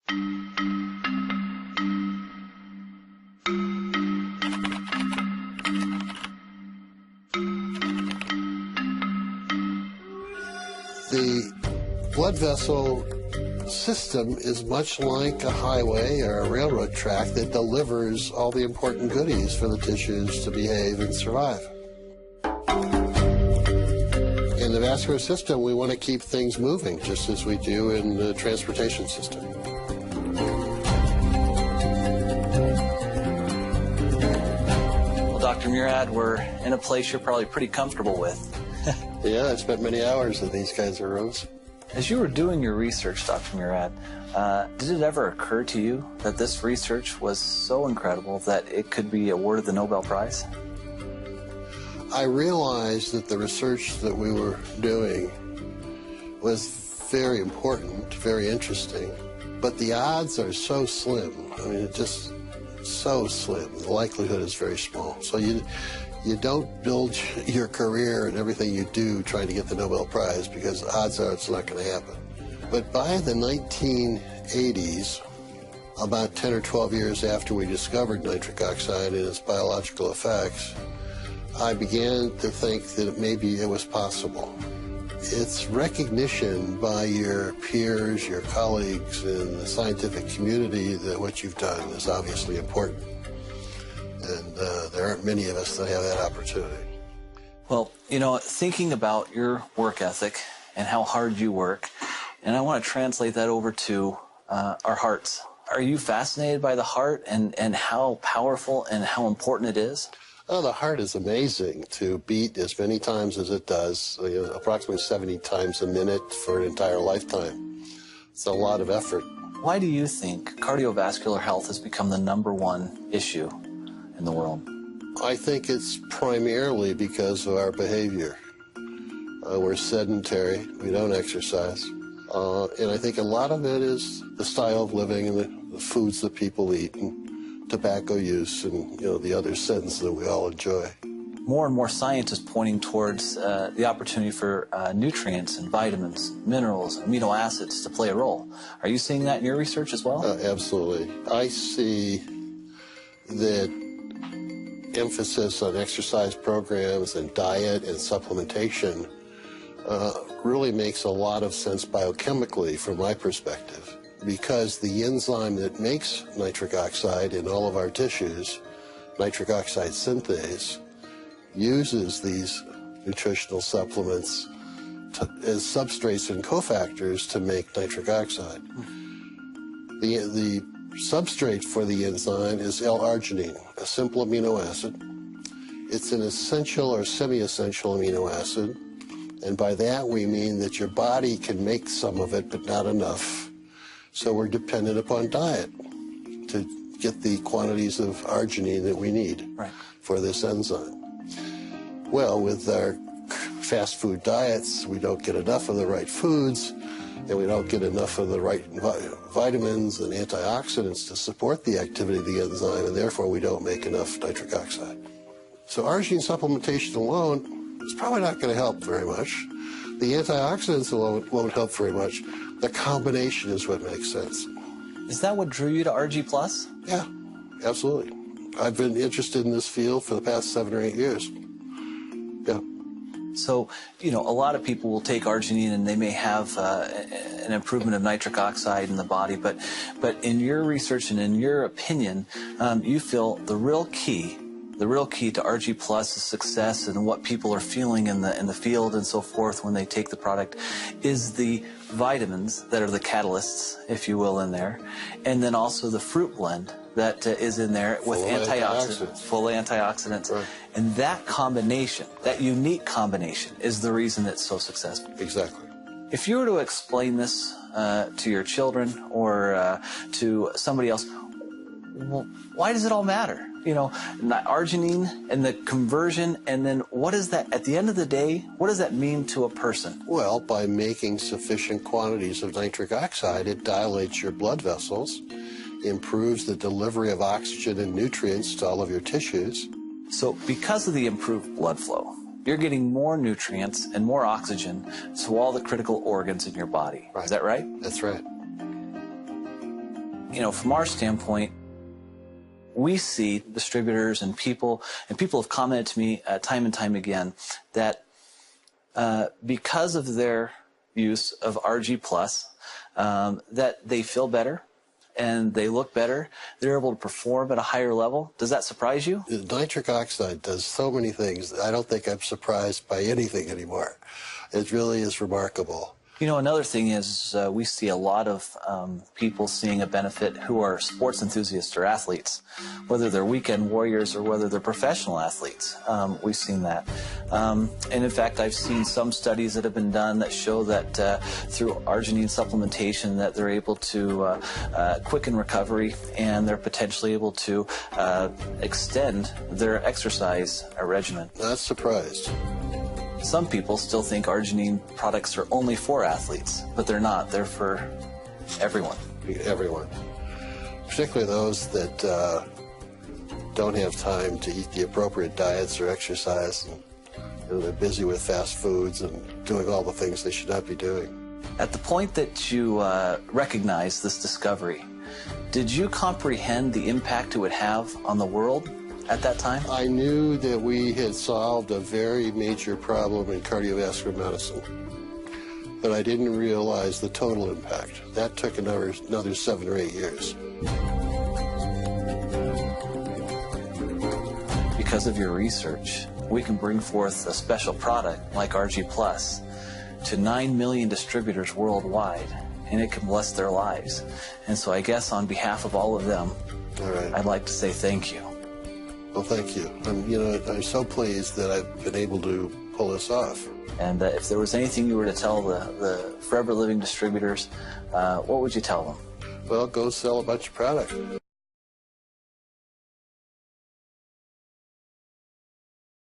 The blood vessel system is much like a highway or a railroad track that delivers all the important goodies for the tissues to behave and survive. In the vascular system, we want to keep things moving, just as we do in the transportation system. Well, Dr. Murad, we're in a place you're probably pretty comfortable with. Yeah, I've spent many hours in these kinds of rooms. As you were doing your research, Dr. Murad, did it ever occur to you that this research was so incredible that it could be awarded the Nobel Prize? I realized that the research that we were doing was very important, very interesting, but the odds are so slim. I mean, it's just so slim. The likelihood is very small. So you don't build your career and everything you do trying to get the Nobel Prize, because odds are it's not going to happen. But by the 1980s, about 10 or 12 years after we discovered nitric oxide and its biological effects, I began to think that maybe it was possible. It's recognition by your peers, your colleagues in the scientific community that what you've done is obviously important. And there aren't many of us that have that opportunity. Well, you know, thinking about your work ethic and how hard you work, and I want to translate that over to our hearts. Are you fascinated by the heart and how powerful and how important it is? Oh, the heart is amazing to beat as many times as it does, approximately 70 times a minute for an entire lifetime. It's a lot of effort. Why do you think cardiovascular health has become the #1 issue in the world? I think it's primarily because of our behavior. We're sedentary, we don't exercise, and I think a lot of it is the style of living and the foods that people eat and tobacco use and the other sins that we all enjoy. More and more science is pointing towards the opportunity for nutrients and vitamins, minerals, amino acids to play a role. Are you seeing that in your research as well? Absolutely. I see that emphasis on exercise programs and diet and supplementation really makes a lot of sense biochemically from my perspective, because the enzyme that makes nitric oxide in all of our tissues, nitric oxide synthase, uses these nutritional supplements as substrates and cofactors to make nitric oxide. The substrate for the enzyme is L-arginine, a simple amino acid. It's an essential or semi-essential amino acid, and by that we mean that your body can make some of it, but not enough. So we're dependent upon diet to get the quantities of arginine that we need for this enzyme. Well, with our fast food diets, we don't get enough of the right foods, and we don't get enough of the right vitamins and antioxidants to support the activity of the enzyme, and therefore we don't make enough nitric oxide. So arginine supplementation alone is probably not going to help very much. The antioxidants alone won't help very much. The combination is what makes sense. Is that what drew you to ARGI Plus? Yeah, absolutely. I've been interested in this field for the past 7 or 8 years. Yeah. So, a lot of people will take arginine and they may have an improvement of nitric oxide in the body, but in your research and in your opinion, you feel the real key to ARGI Plus' success and what people are feeling in the field and so forth when they take the product is the vitamins that are the catalysts, if you will, in there, and then also the fruit blend that is in there with full antioxidants. Right. And that combination, that unique combination, is the reason it's so successful. Exactly. If you were to explain this to your children or to somebody else, well, why does it all matter? Arginine and the conversion, and then what is that, at the end of the day, what does that mean to a person? Well, by making sufficient quantities of nitric oxide, it dilates your blood vessels, improves the delivery of oxygen and nutrients to all of your tissues. So because of the improved blood flow, you're getting more nutrients and more oxygen to all the critical organs in your body. Right. Is that right? That's right. from our standpoint, we see distributors and people have commented to me time and time again that because of their use of ARGI Plus, that they feel better and they look better. They're able to perform at a higher level. Does that surprise you? Nitric oxide does so many things. I don't think I'm surprised by anything anymore. It really is remarkable. Another thing is we see a lot of people seeing a benefit who are sports enthusiasts or athletes, whether they're weekend warriors or whether they're professional athletes. We've seen that. And in fact, I've seen some studies that have been done that show that through arginine supplementation that they're able to quicken recovery and they're potentially able to extend their exercise regimen. Not surprised. Some people still think arginine products are only for athletes, but they're not. They're for everyone. Everyone. Particularly those that don't have time to eat the appropriate diets or exercise. And they're busy with fast foods and doing all the things they should not be doing. At the point that you recognized this discovery, did you comprehend the impact it would have on the world at that time? I knew that we had solved a very major problem in cardiovascular medicine, but I didn't realize the total impact. That took another 7 or 8 years. Because of your research, we can bring forth a special product like ARGI Plus to 9 million distributors worldwide, and it can bless their lives. And so I guess on behalf of all of them, I'd like to say thank you. Well, thank you. I'm so pleased that I've been able to pull this off. And if there was anything you were to tell the forever living distributors, what would you tell them? Well, go sell a bunch of product.